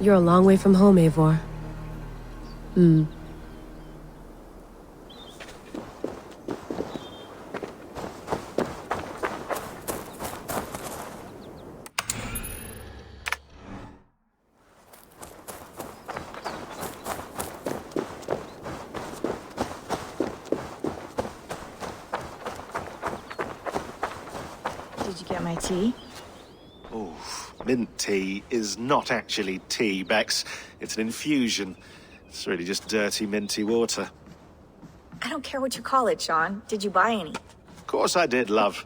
You're a long way from home, Eivor. Did you get my tea? Oh, mint tea is not actually tea, Bex. It's an infusion. It's really just dirty, minty water. I don't care what you call it, Sean. Did you buy any? Of course I did, love.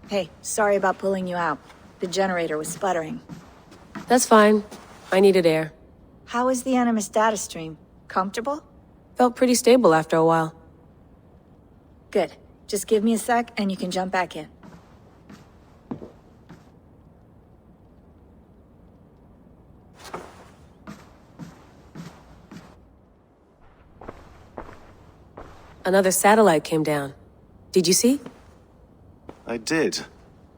Hey, sorry about pulling you out. The generator was sputtering. That's fine. I needed air. How is the Animus data stream? Comfortable? Felt pretty stable after a while. Good. Just give me a sec and you can jump back in. Another satellite came down. Did you see? I did.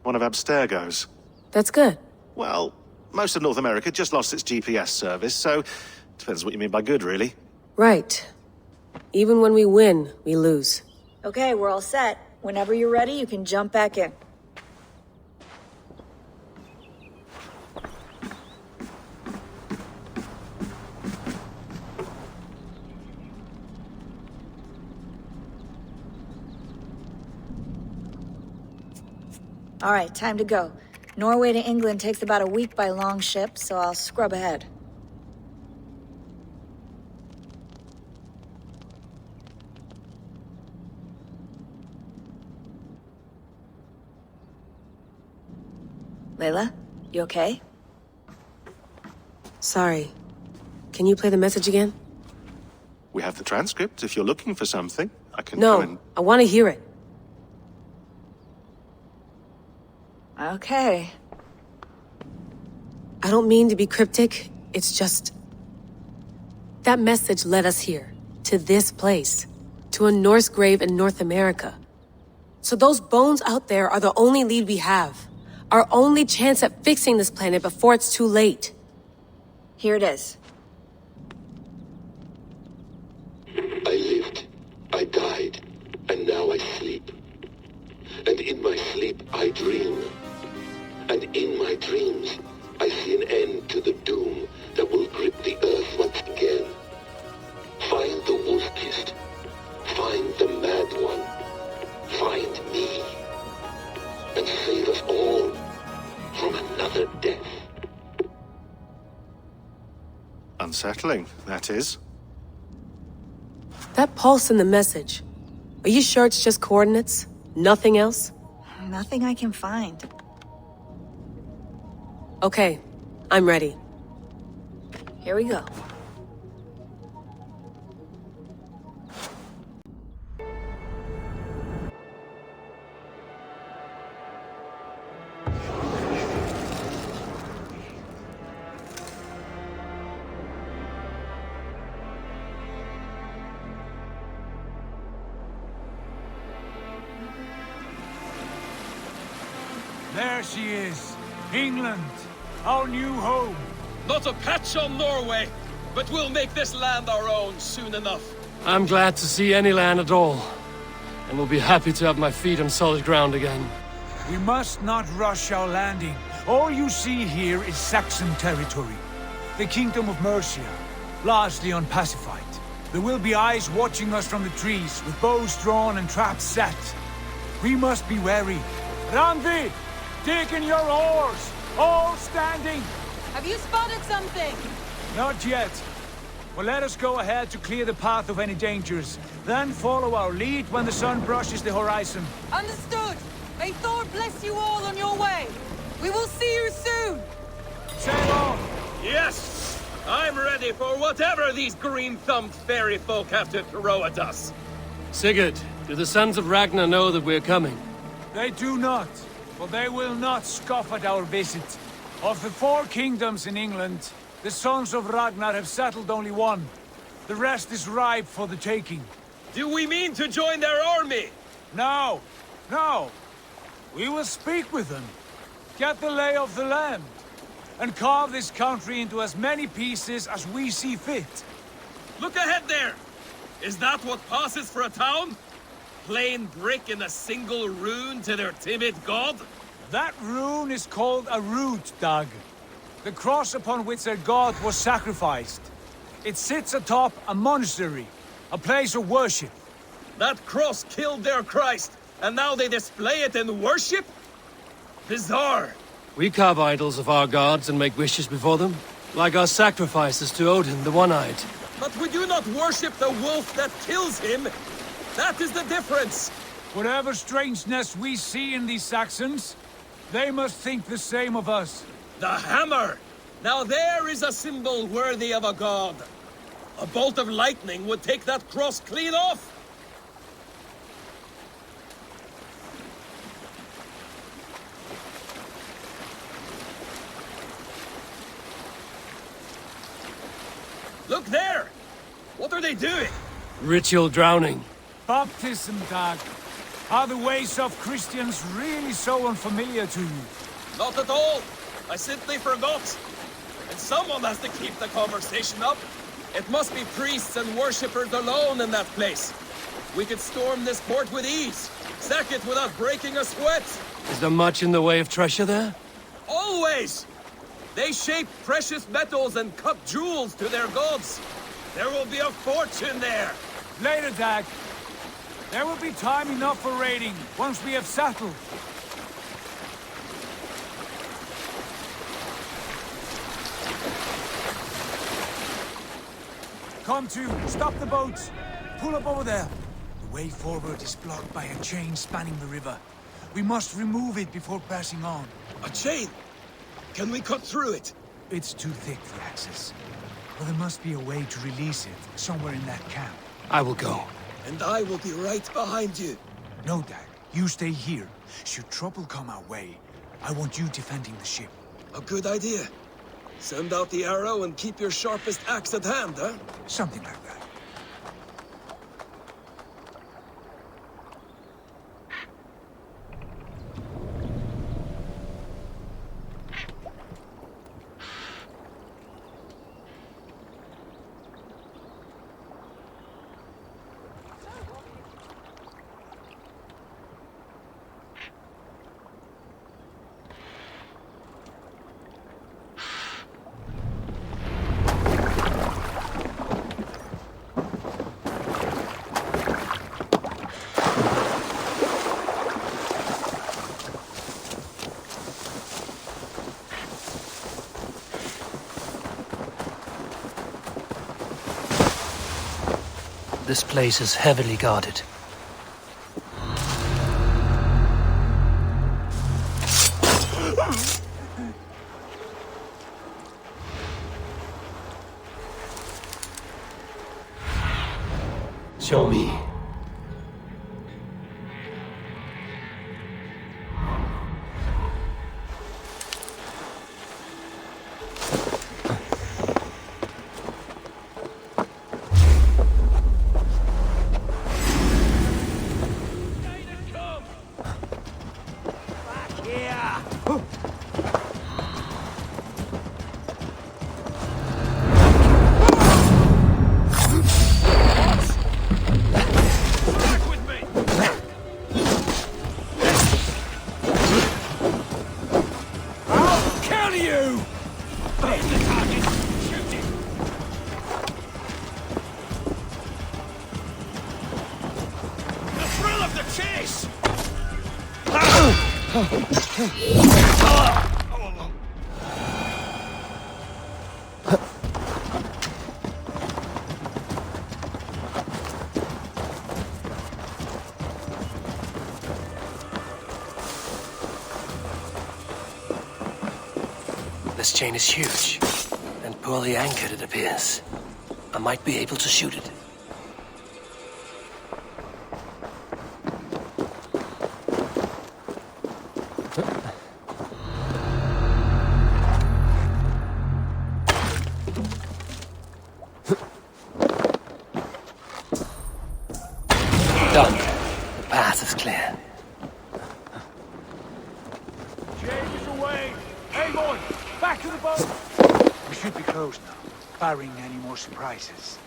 One of Abstergo's. That's good. Well, most of North America just lost its GPS service, so depends what you mean by good, really. Right. Even when we win, we lose. Okay, we're all set. Whenever you're ready, you can jump back in. All right, time to go. Norway to England takes about a week by long ship, so I'll scrub ahead. Layla, you okay? Sorry. Can you play the message again? We have the transcript. If you're looking for something, I can No, go and... I want to hear it. Okay. I don't mean to be cryptic. It's just... That message led us here. To this place. To a Norse grave in North America. So those bones out there are the only lead we have. Our only chance at fixing this planet before it's too late. Here it is. I lived, I died, and now I sleep. And in my sleep I dream. And in my dreams I see an end to the doom that will grip the earth once again. Find the wolf-kissed. Find the mad one. Find me. And save us all from another death. Unsettling, that is. That pulse in the message. Are you sure it's just coordinates? Nothing else? Nothing I can find. Okay, I'm ready. Here we go. There she is. England, our new home. Not a patch on Norway, but we'll make this land our own soon enough. I'm glad to see any land at all, and will be happy to have my feet on solid ground again. We must not rush our landing. All you see here is Saxon territory. The Kingdom of Mercia, largely unpacified. There will be eyes watching us from the trees, with bows drawn and traps set. We must be wary. Randvi, dig in your oars! All standing! Have you spotted something? Not yet. Well, let us go ahead to clear the path of any dangers. Then follow our lead when the sun brushes the horizon. Understood! May Thor bless you all on your way! We will see you soon! Sail on! Yes! I'm ready for whatever these green-thumbed fairy folk have to throw at us. Sigurd, do the sons of Ragnar know that we're coming? They do not, but they will not scoff at our visit. Of the 4 kingdoms in England, the sons of Ragnar have settled only one. The rest is ripe for the taking. Do we mean to join their army? No, no. We will speak with them. Get the lay of the land. and carve this country into as many pieces as we see fit. Look ahead there! Is that what passes for a town? Plain brick in a single rune to their timid god? That rune is called a root, Doug. The cross upon which their god was sacrificed. It sits atop a monastery, a place of worship. That cross killed their Christ, and now they display it in worship? Bizarre. We carve idols of our gods and make wishes before them, like our sacrifices to Odin, the One-Eyed. But we do not worship the wolf that kills him. That is the difference. Whatever strangeness we see in these Saxons, they must think the same of us. The hammer! Now there is a symbol worthy of a god. A bolt of lightning would take that cross clean off. Look there! What are they doing? Ritual drowning. Baptism, Doug. Are the ways of Christians really so unfamiliar to you? Not at all. I simply forgot. And someone has to keep the conversation up. It must be priests and worshippers alone in that place. We could storm this port with ease. Sack it without breaking a sweat. Is there much in the way of treasure there? Always! They shape precious metals and cut jewels to their gods. There will be a fortune there. Later, Dag. There will be time enough for raiding, once we have settled. Come to, stop the boats. Pull up over there. The way forward is blocked by a chain spanning the river. We must remove it before passing on. A chain? Can we cut through it? It's too thick for access. But there must be a way to release it, somewhere in that camp. I will go. And I will be right behind you. No, Dag. You stay here. Should trouble come our way, I want you defending the ship. A good idea. Send out the arrow and keep your sharpest axe at hand, huh? Something like that. This place is heavily guarded. Show me. This chain is huge, and poorly anchored, it appears. I might be able to shoot it. Done. The path is clear. Chain is away! Hey, boy! Back Back to the boat! We should be close now, barring any more surprises.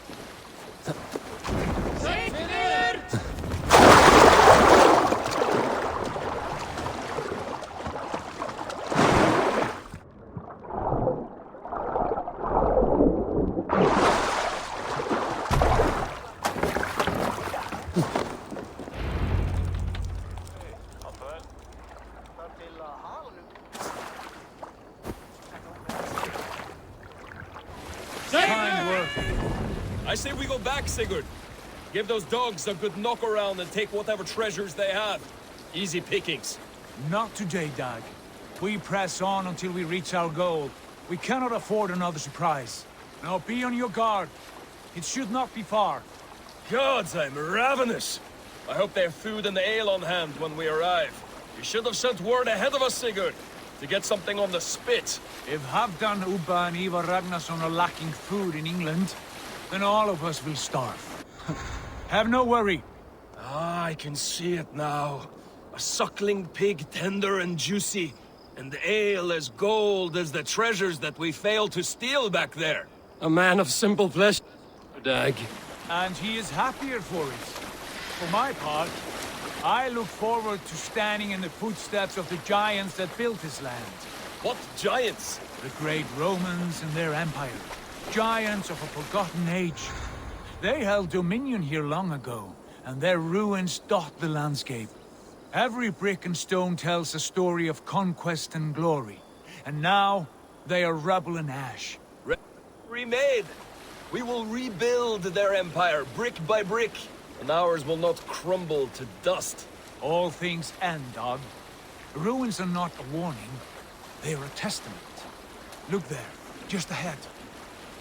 Kind work. I say we go back, Sigurd. Give those dogs a good knock around and take whatever treasures they have. Easy pickings. Not today, Dag. We press on until we reach our goal. We cannot afford another surprise. Now be on your guard. It should not be far. Gods, I'm ravenous. I hope they have food and ale on hand when we arrive. You should have sent word ahead of us, Sigurd, to get something on the spit. If Halfdan, Ubba and Ivar Ragnarsson are lacking food in England, then all of us will starve. Have no worry. Ah, I can see it now. A suckling pig, tender and juicy, and ale as gold as the treasures that we failed to steal back there. A man of simple flesh, Dag. And he is happier for it. For my part, I look forward to standing in the footsteps of the giants that built this land. What giants? The great Romans and their empire. Giants of a forgotten age. They held dominion here long ago, and their ruins dot the landscape. Every brick and stone tells a story of conquest and glory. And now, they are rubble and ash. Remade! We will rebuild their empire, brick by brick, and ours will not crumble to dust. All things end, Dog. Ruins are not a warning. They are a testament. Look there, just ahead,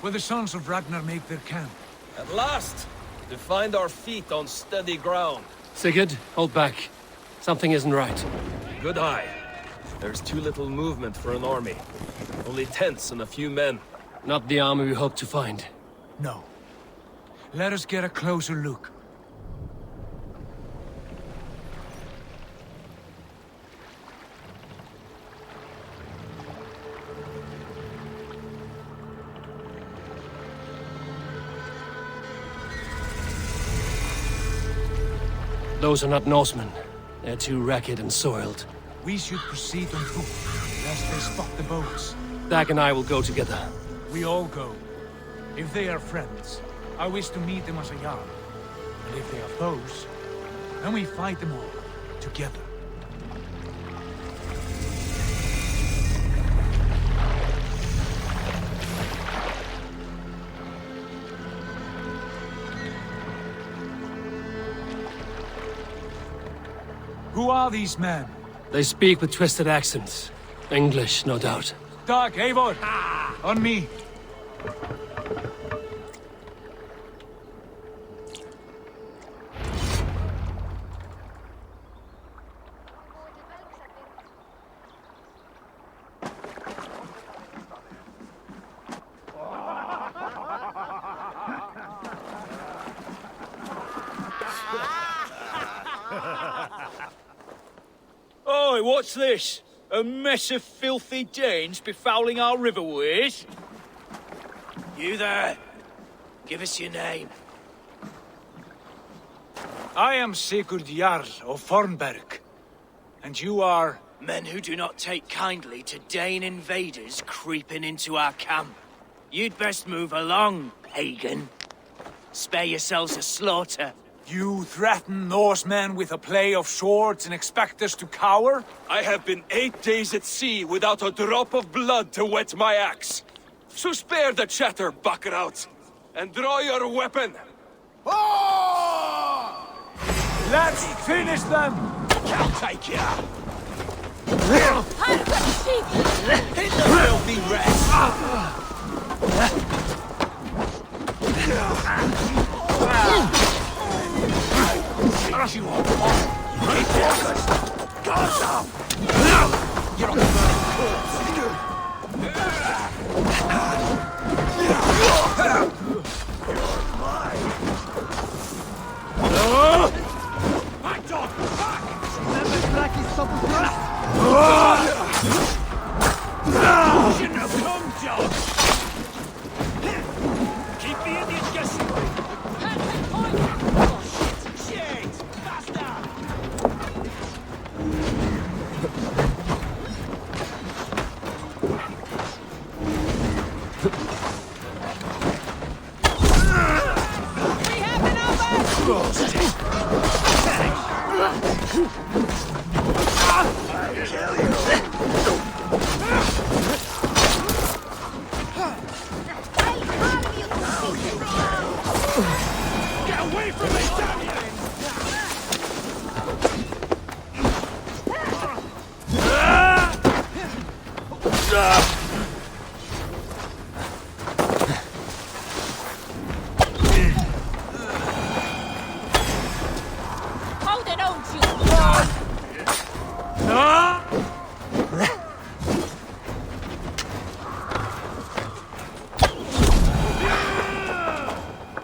where the sons of Ragnar make their camp. At last! To find our feet on steady ground. Sigurd, hold back. Something isn't right. Good eye. There's too little movement for an army. Only tents and a few men. Not the army we hoped to find. No. Let us get a closer look. Those are not Norsemen. They're too ragged and soiled. We should proceed on foot, lest they spot the boats. Dag and I will go together. We all go. If they are friends, I wish to meet them as a Jarl. And if they are foes, then we fight them all, together. Who are these men? They speak with twisted accents. English, no doubt. Dag, Eivor! On me! Oi, what's this? A mess of filthy Danes befouling our riverways? You there? Give us your name. I am Sigurd Jarl of Fornberg. And you are... Men who do not take kindly to Dane invaders creeping into our camp. You'd best move along, pagan. Spare yourselves a slaughter. You threaten Norsemen with a play of swords and expect us to cower? I have been 8 days at sea without a drop of blood to wet my axe. So spare the chatter, Buckerout, and draw your weapon. Let's finish them! I'll take ya! Hit the filthy rest! You are Guards up! You're on the burning corpse! Back, dog! Back! Remember Blacky's supple thrust? Shouldn't have Hold it on, you!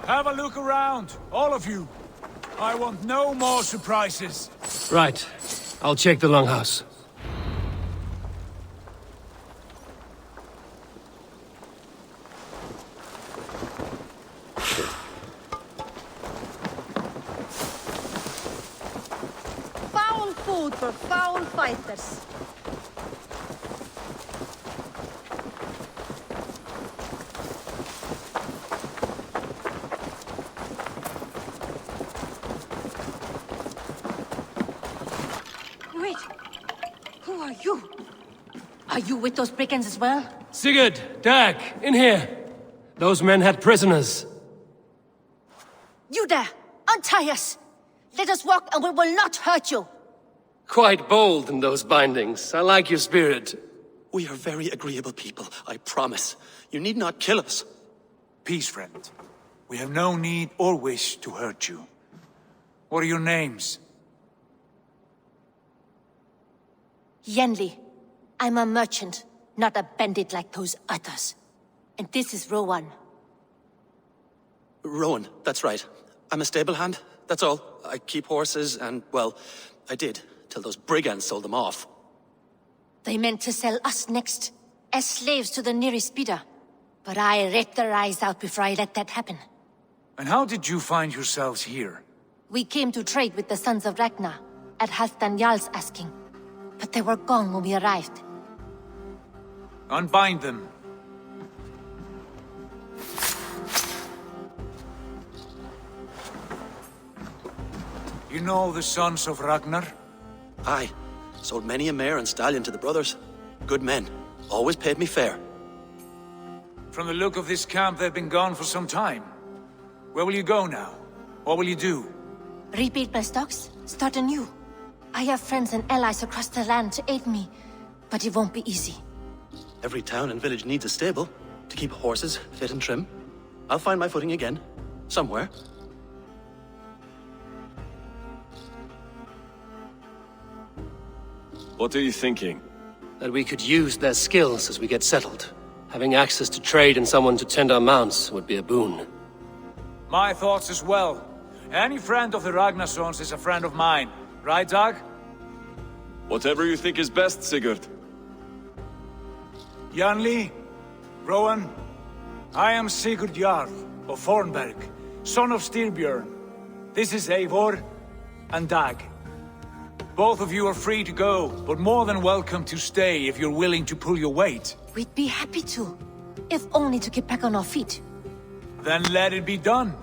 Have a look around, all of you. I want no more surprises. Right. I'll check the longhouse. Foul food for foul fighters. Wait. Who are you? Are you with those brigands as well? Sigurd, Dag, in here. Those men had prisoners. You there! Untie us! Let us walk and we will not hurt you! Quite bold in those bindings. I like your spirit. We are very agreeable people, I promise. You need not kill us. Peace, friend. We have no need or wish to hurt you. What are your names? Yenli. I'm a merchant, not a bandit like those others. And this is Rowan. Rowan, that's right. I'm a stable hand, that's all. I keep horses and, well, I did, till those brigands sold them off. They meant to sell us next, as slaves to the nearest bidder. But I ripped their eyes out before I let that happen. And how did you find yourselves here? We came to trade with the Sons of Ragnar, at Halfdan Jarl's asking. But they were gone when we arrived. Unbind them. You know the Sons of Ragnar? Aye. Sold many a mare and stallion to the brothers. Good men. Always paid me fair. From the look of this camp, they've been gone for some time. Where will you go now? What will you do? Rebuild my stocks, start anew. I have friends and allies across the land to aid me, but it won't be easy. Every town and village needs a stable to keep horses fit and trim. I'll find my footing again. Somewhere. What are you thinking? That we could use their skills as we get settled. Having access to trade and someone to tend our mounts would be a boon. My thoughts as well. Any friend of the Ragnarsons is a friend of mine. Right, Dag? Whatever you think is best, Sigurd. Janli, Rowan, I am Sigurd Jarl of Fornberg, son of Styrbjörn. This is Eivor and Dag. Both of you are free to go, but more than welcome to stay if you're willing to pull your weight. We'd be happy to, if only to get back on our feet. Then let it be done.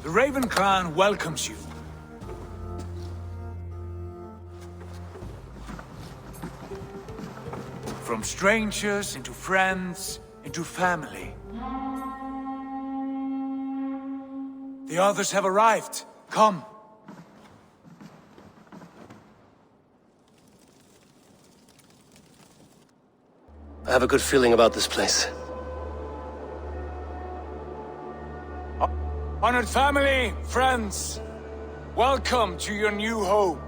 The Raven Clan welcomes you. From strangers into friends, into family. The others have arrived. Come. I have a good feeling about this place. Honored family, friends, welcome to your new home.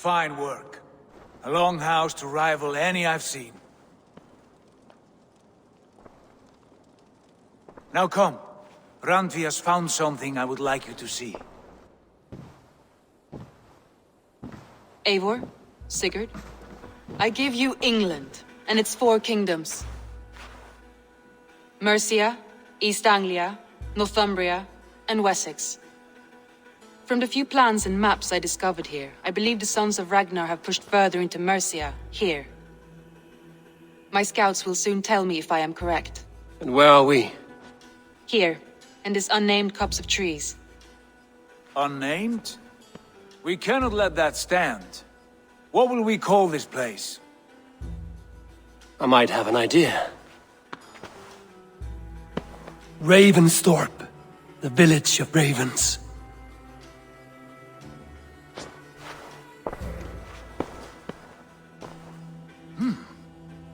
Fine work. A longhouse to rival any I've seen. Now come. Randvi has found something I would like you to see. Eivor, Sigurd, I give you England and its 4 kingdoms. Mercia, East Anglia, Northumbria, and Wessex. From the few plans and maps I discovered here, I believe the Sons of Ragnar have pushed further into Mercia, here. My scouts will soon tell me if I am correct. And where are we? Here, in this unnamed copse of trees. Unnamed? We cannot let that stand. What will we call this place? I might have an idea. Ravensthorpe, the village of ravens.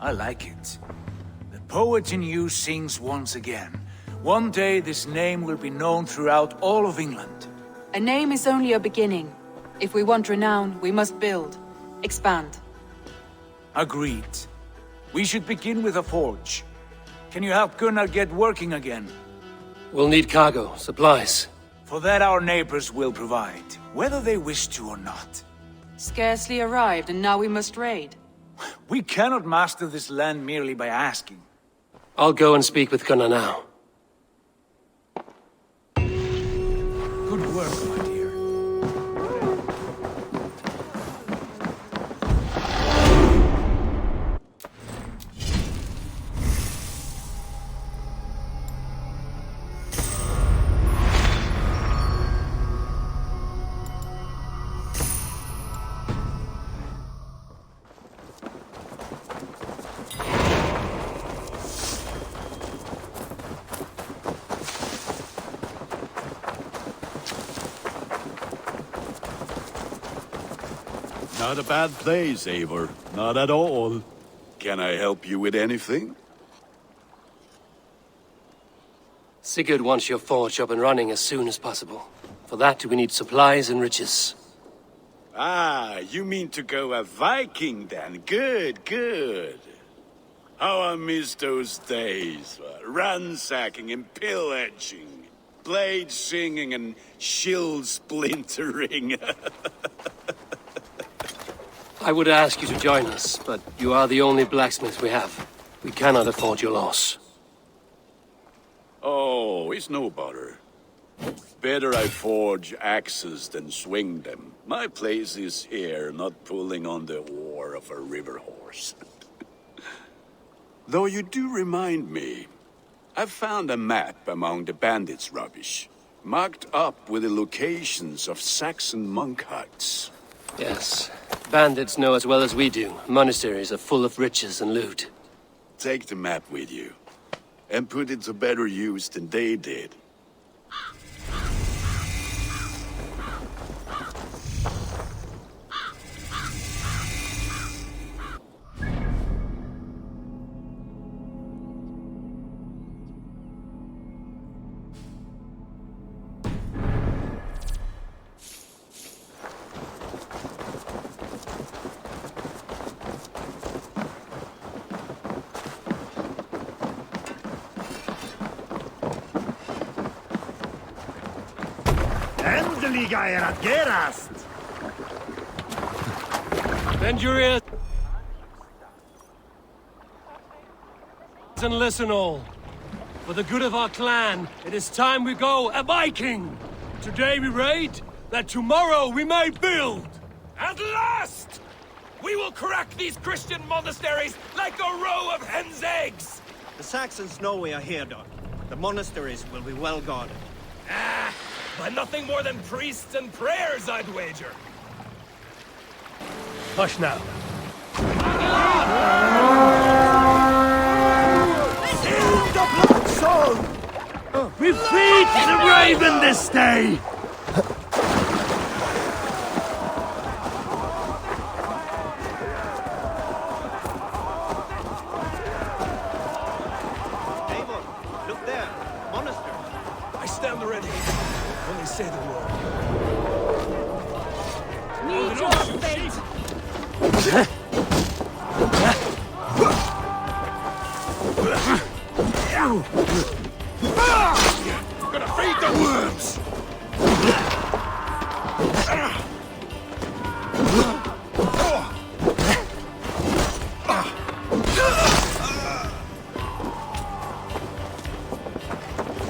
I like it. The poet in you sings once again. One day this name will be known throughout all of England. A name is only a beginning. If we want renown, we must build, expand. Agreed. We should begin with a forge. Can you help Gunnar get working again? We'll need cargo, supplies. For that our neighbors will provide, whether they wish to or not. Scarcely arrived, and now we must raid. We cannot master this land merely by asking. I'll go and speak with Gunnar now. Good work, my dear. Not a bad place, Eivor. Not at all. Can I help you with anything? Sigurd wants your forge up and running as soon as possible. For that, we need supplies and riches. Ah, you mean to go a Viking then? Good, good. How I miss those days. Ransacking and pillaging. Blade singing and shield splintering. I would ask you to join us, but you are the only blacksmith we have. We cannot afford your loss. Oh, it's no bother. Better I forge axes than swing them. My place is here, not pulling on the oar of a river horse. Though you do remind me, I found a map among the bandits' rubbish, marked up with the locations of Saxon monk huts. Yes. Bandits know as well as we do. Monasteries are full of riches and loot. Take the map with you, and put it to better use than they did. Endelig er at gerast! Bend your ears and listen all. For the good of our clan, it is time we go a Viking! Today we raid, that tomorrow we may build! At last! We will crack these Christian monasteries like a row of hen's eggs! The Saxons know we are here, Doc. The monasteries will be well guarded. Ah, by nothing more than priests and prayers, I'd wager. Hush now. The blood soul! We feed the raven this day! Eivor, look there. Monastery. I stand ready. Only say the word. Need your fate! Gonna feed the worms!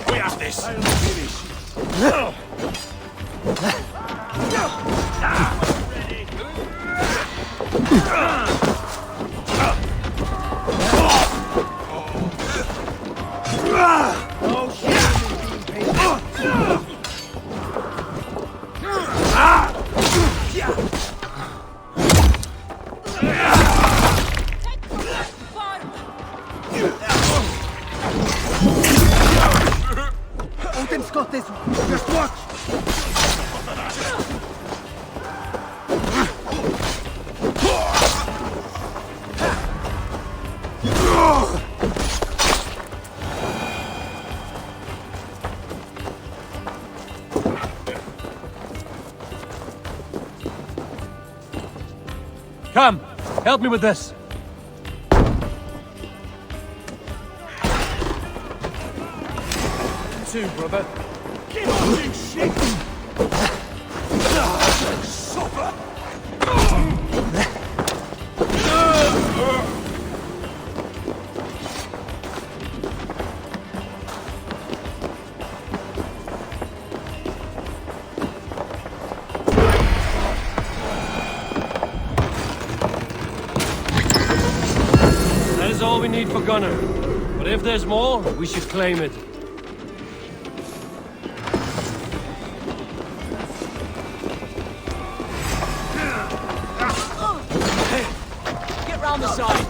We have this! I'll finish. Odin's got this. Just watch. Come, help me with this. Two, brother. Get on, you shit! Suffer! That is all we need for Gunner. But if there's more, we should claim it. Get round the side.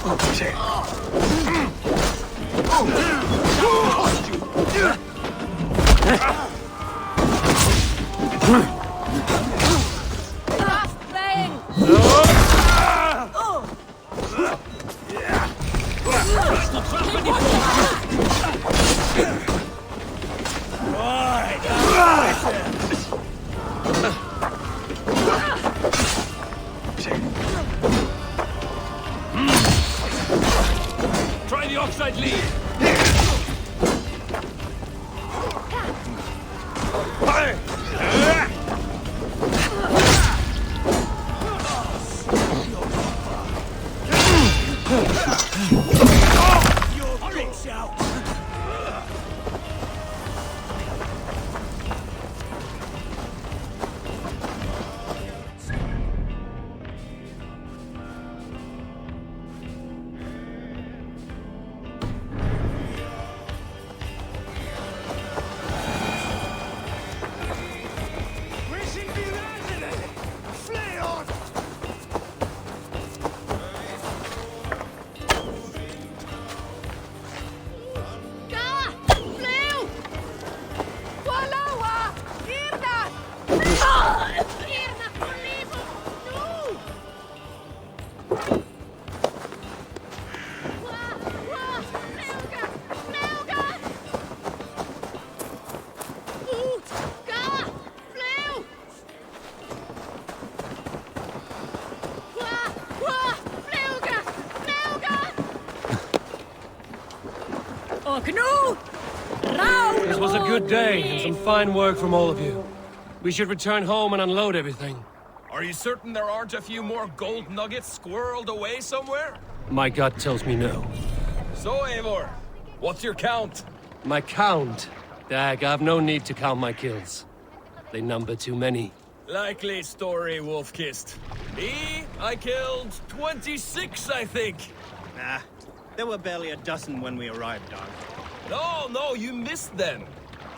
Stop playing! Try the offside lead. This was a good day, and some fine work from all of you. We should return home and unload everything. Are you certain there aren't a few more gold nuggets squirreled away somewhere? My gut tells me no. So, Eivor, what's your count? My count? Dag, I've no need to count my kills. They number too many. Likely story, Wolf-Kissed. I killed 26, I think. Nah, there were barely a dozen when we arrived, Dog. No, you missed them.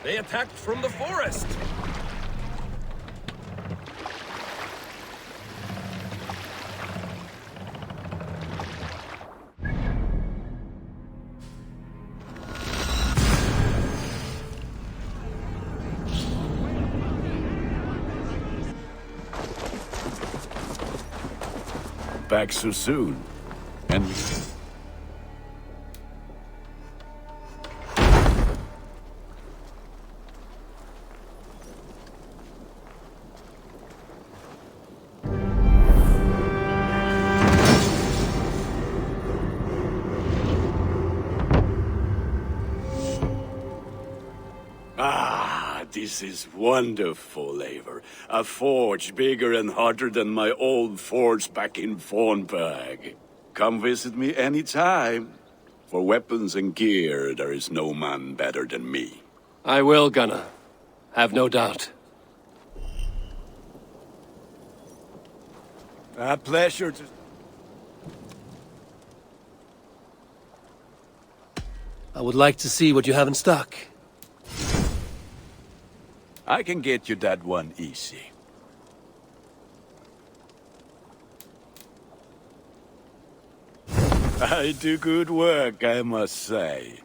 They attacked from the forest. Back so soon. And... This is wonderful, Eivor. A forge bigger and hotter than my old forge back in Fornburg. Come visit me anytime. For weapons and gear, there is no man better than me. I will, Gunnar. Have no doubt. A pleasure to... I would like to see what you have in stock. I can get you that one easy. I do good work, I must say.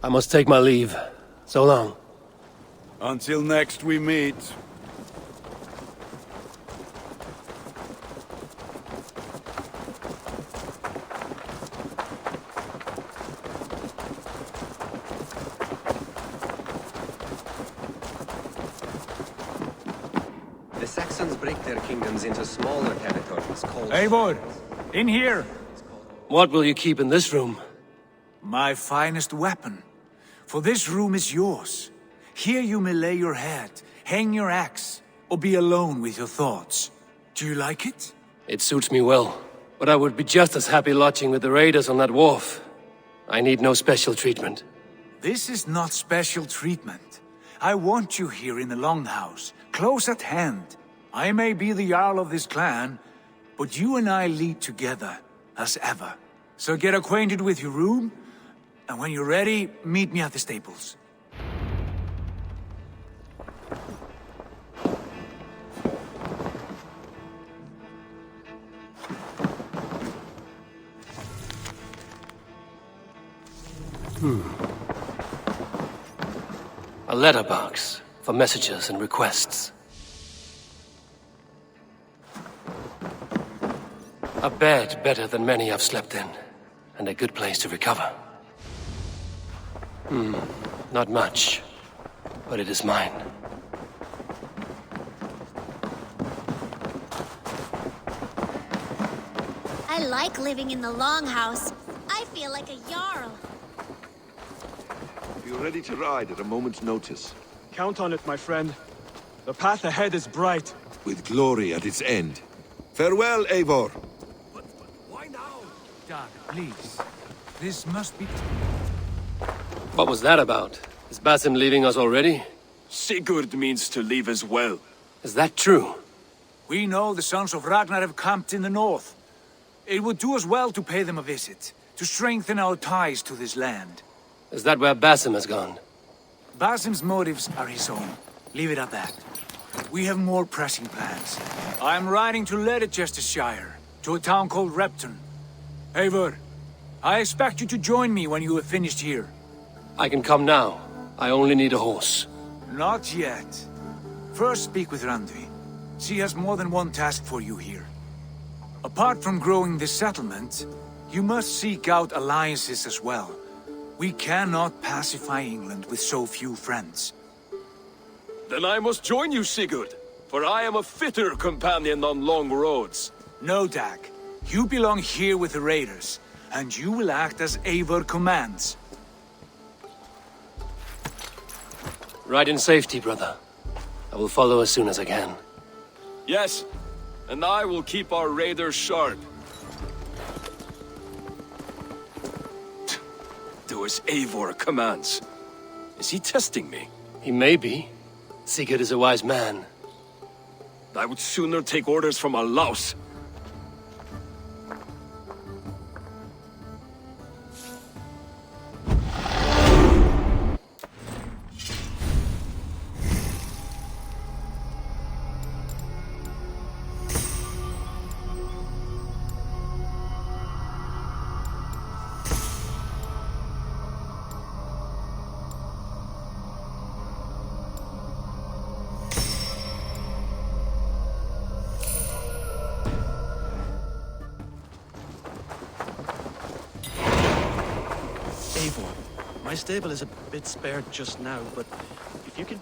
I must take my leave. So long. Until next we meet. The Saxons break their kingdoms into smaller territories called... Eivor! In here! What will you keep in this room? My finest weapon. For this room is yours. Here you may lay your head, hang your axe, or be alone with your thoughts. Do you like it? It suits me well. But I would be just as happy lodging with the raiders on that wharf. I need no special treatment. This is not special treatment. I want you here in the Longhouse, close at hand. I may be the Jarl of this clan, but you and I lead together, as ever. So get acquainted with your room, and when you're ready, meet me at the stables. A letterbox for messages and requests. A bed better than many I've slept in, and a good place to recover. Not much, but it is mine. I like living in the Longhouse. I feel like a Jarl. You're ready to ride at a moment's notice. Count on it, my friend. The path ahead is bright. With glory at its end. Farewell, Eivor. But why now? Dag, please. This must be... What was that about? Is Basim leaving us already? Sigurd means to leave as well. Is that true? We know the sons of Ragnar have camped in the north. It would do us well to pay them a visit, to strengthen our ties to this land. Is that where Basim has gone? Basim's motives are his own. Leave it at that. We have more pressing plans. I'm riding to Leicestershire, to a town called Repton. Eivor, I expect you to join me when you have finished here. I can come now. I only need a horse. Not yet. First speak with Randvi. She has more than one task for you here. Apart from growing this settlement, you must seek out alliances as well. We cannot pacify England with so few friends. Then I must join you, Sigurd, for I am a fitter companion on long roads. No, Dag. You belong here with the raiders, and you will act as Eivor commands. Ride in safety, brother. I will follow as soon as I can. Yes, and I will keep our raiders sharp. Do as Eivor commands. Is he testing me? He may be. Sigurd is a wise man. I would sooner take orders from a louse. My stable is a bit spared just now, but if you can...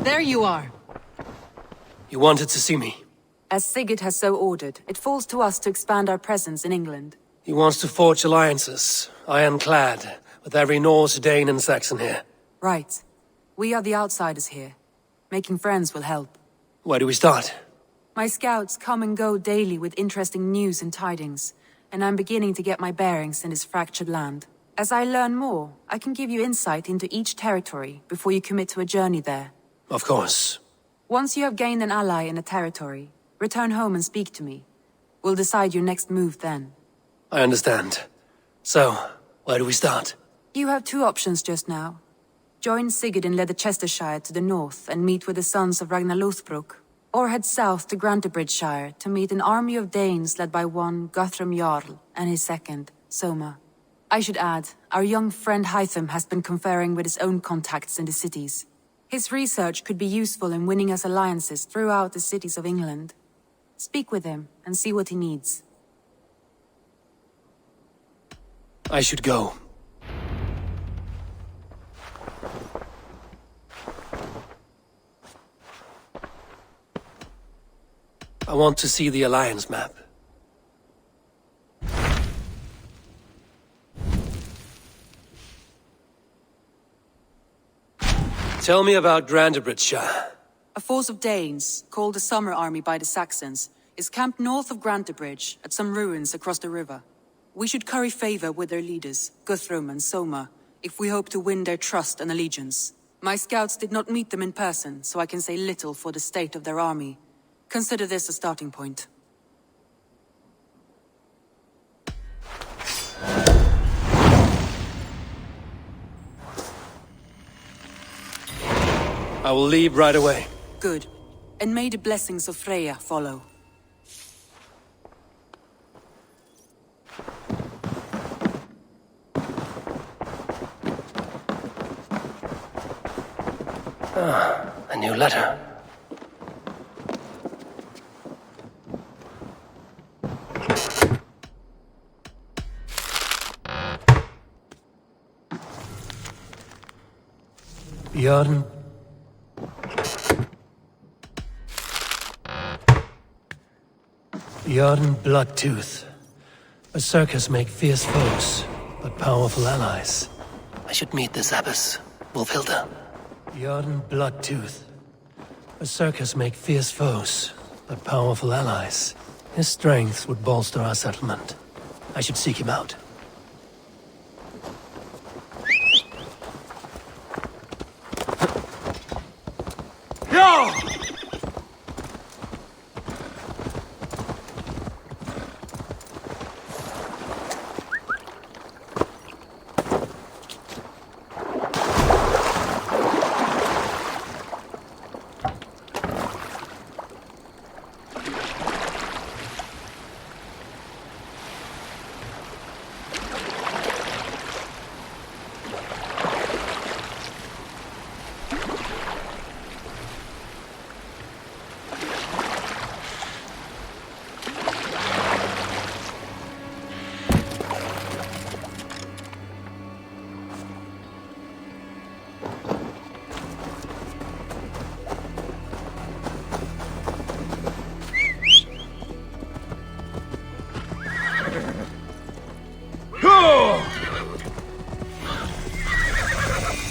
There you are. You wanted to see me? As Sigurd has so ordered, it falls to us to expand our presence in England. He wants to forge alliances, ironclad, with every Norse, Dane and Saxon here. Right. We are the outsiders here. Making friends will help. Where do we start? My scouts come and go daily with interesting news and tidings, and I'm beginning to get my bearings in this fractured land. As I learn more, I can give you insight into each territory before you commit to a journey there. Of course. Once you have gained an ally in a territory, return home and speak to me. We'll decide your next move then. I understand. So, where do we start? You have two options just now. Join Sigurd in Leicestershire to the north and meet with the sons of Ragnar Lothbrok, or head south to Grantebridgeshire to meet an army of Danes led by one Guthrum Jarl and his second, Soma. I should add, our young friend Hytham has been conferring with his own contacts in the cities. His research could be useful in winning us alliances throughout the cities of England. Speak with him and see what he needs. I should go. I want to see the Alliance map. Tell me about Grantebridgeshire. A force of Danes, called the Summer Army by the Saxons, is camped north of Grantebridge at some ruins across the river. We should curry favor with their leaders, Guthrum and Soma, if we hope to win their trust and allegiance. My scouts did not meet them in person, so I can say little for the state of their army. Consider this a starting point. I will leave right away. Good. And may the blessings of Freya follow. Ah, a new letter. Bjorn. Bjorn Bloodtooth. A circus make fierce foes, but powerful allies. I should meet this abbess, Wolfhilda. Bjorn Bloodtooth. A circus make fierce foes, but powerful allies. His strength would bolster our settlement. I should seek him out. No!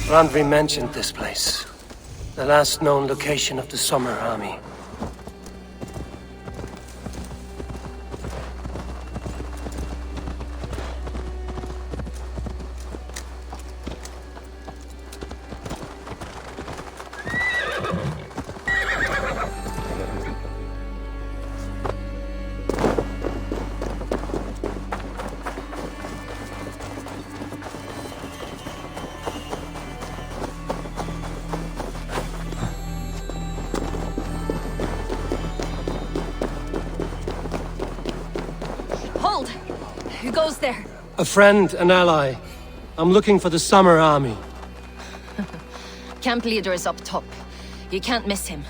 Randvi mentioned this place. The last known location of the Summer Army. Who goes there? A friend, an ally. I'm looking for the Summer Army. Camp leader is up top. You can't miss him.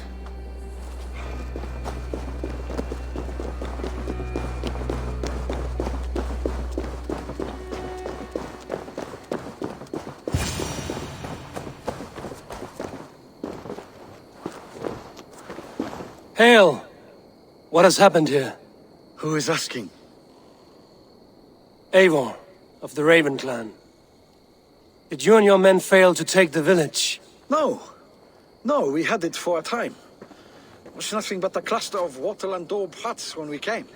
Hail! What has happened here? Who is asking? Eivor, of the Raven clan. Did you and your men fail to take the village? No. No, we had it for a time. It was nothing but a cluster of wattle and daub huts when we came.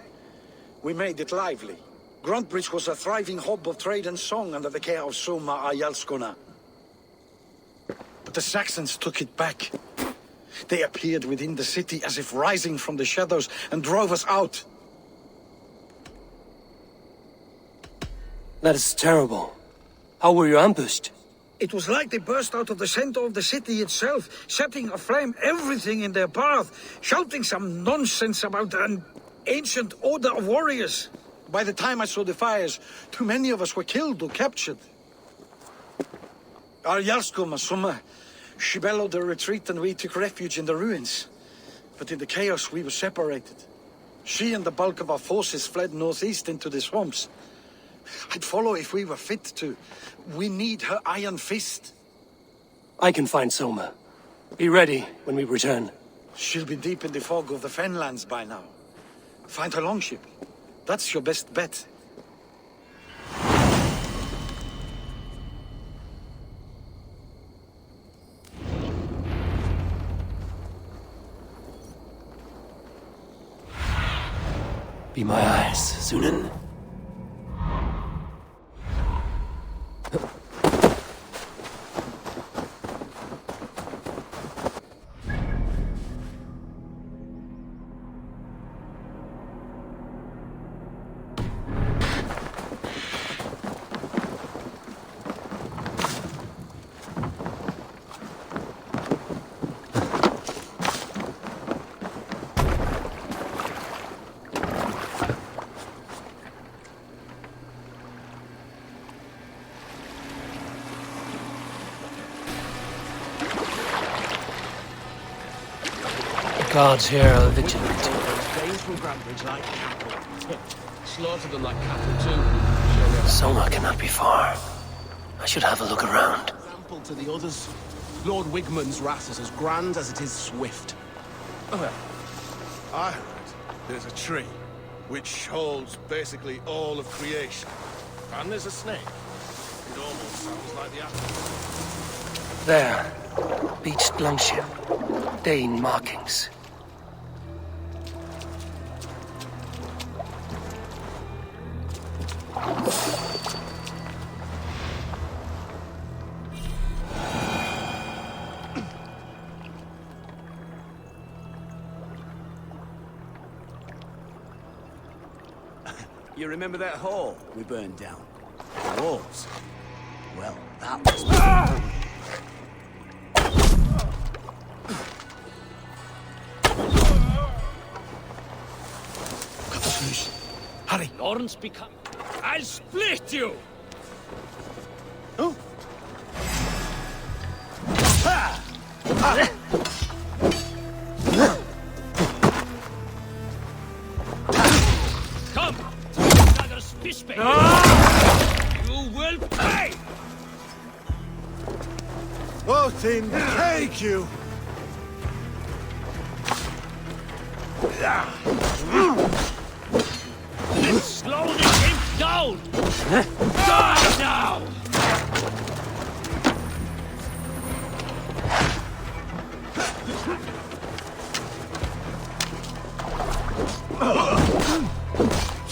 We made it lively. Gruntbridge was a thriving hub of trade and song under the care of Soma Ayalskona. But the Saxons took it back. They appeared within the city as if rising from the shadows and drove us out. That is terrible. How were you ambushed? It was like they burst out of the center of the city itself, setting aflame everything in their path, shouting some nonsense about an ancient order of warriors. By the time I saw the fires, too many of us were killed or captured. Our Yarskoma, Soma, she bellowed a retreat and we took refuge in the ruins. But in the chaos we were separated. She and the bulk of our forces fled northeast into the swamps. I'd follow if we were fit to. We need her iron fist. I can find Soma. Be ready when we return. She'll be deep in the fog of the Fenlands by now. Find her longship. That's your best bet. Be my eyes, Sunan. Guards here are vigilant. Danes from Grantbridge like cattle. Slaughter them like cattle too. Soma cannot be far. I should have a look around. Example to the others. Lord Wigmund's wrath is as grand as it is swift. Well, I heard there's a tree which holds basically all of creation. And there's a snake. It almost sounds like the apple. There. Beached longship. Dane markings. You remember that hall we burned down? The walls? Well, that was... Cut us loose. Hurry! Lawrence become... I'll split you! Oh! Come! Another fish bait! You will pay! Odin, take you! Let's slow this imp down! Die now!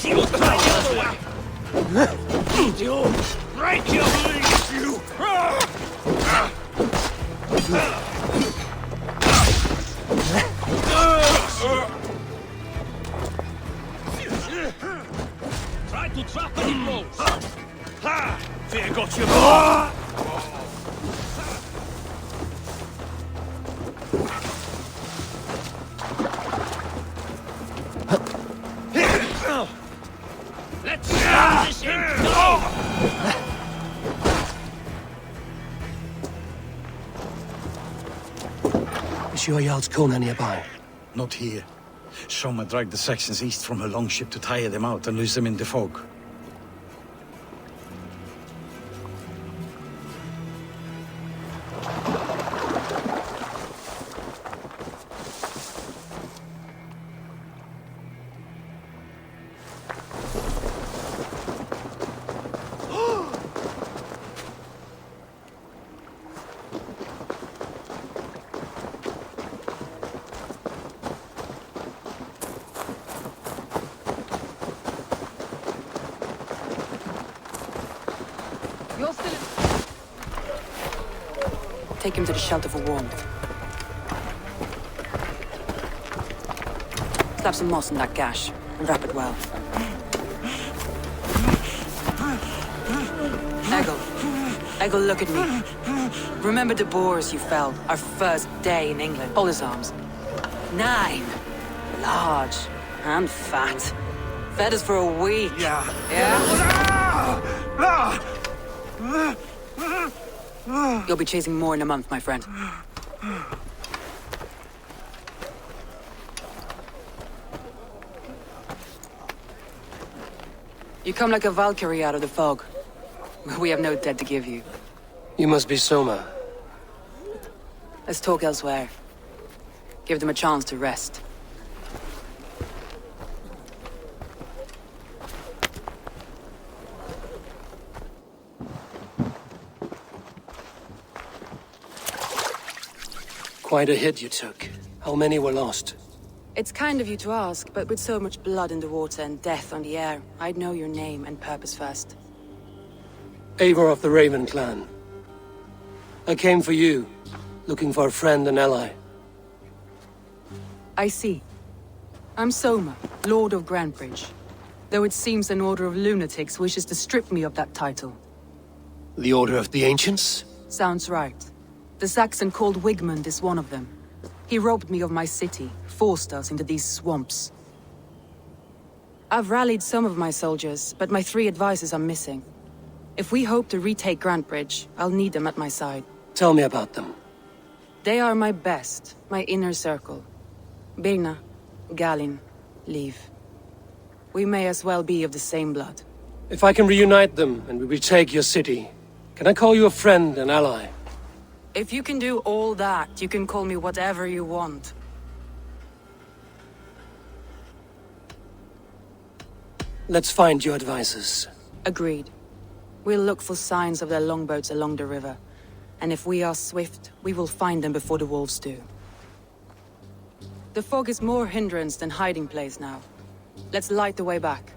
You try the other way! Need you! Break your legs, you! Try to trap it in blows! Ha! Fear got you! Let's slow this imp down! Is your Jarl's Kona nearby? Not here. Soma dragged the Saxons east from her longship to tire them out and lose them in the fog. Take him to the shelter for warmth. Slap some moss in that gash, and wrap it well. Eggle, look at me. Remember the boars you felled, our first day in England? Hold his arms. 9. Large. And fat. Fed us for a week. Yeah? You'll be chasing more in a month, my friend. You come like a Valkyrie out of the fog. We have no debt to give you. You must be Soma. Let's talk elsewhere. Give them a chance to rest. Quite a hit you took. How many were lost? It's kind of you to ask, but with so much blood in the water and death on the air, I'd know your name and purpose first. Eivor of the Raven clan. I came for you, looking for a friend and ally. I see. I'm Soma, Lord of Grantebridge. Though it seems an order of lunatics wishes to strip me of that title. The Order of the Ancients? Sounds right. The Saxon called Wigmund is one of them. He robbed me of my city, forced us into these swamps. I've rallied some of my soldiers, but my 3 advisors are missing. If we hope to retake Grantebridge, I'll need them at my side. Tell me about them. They are my best, my inner circle. Birna, Galin, Liv. We may as well be of the same blood. If I can reunite them and we retake your city, can I call you a friend and ally? If you can do all that, you can call me whatever you want. Let's find your advisors. Agreed. We'll look for signs of their longboats along the river. And if we are swift, we will find them before the wolves do. The fog is more hindrance than hiding place now. Let's light the way back.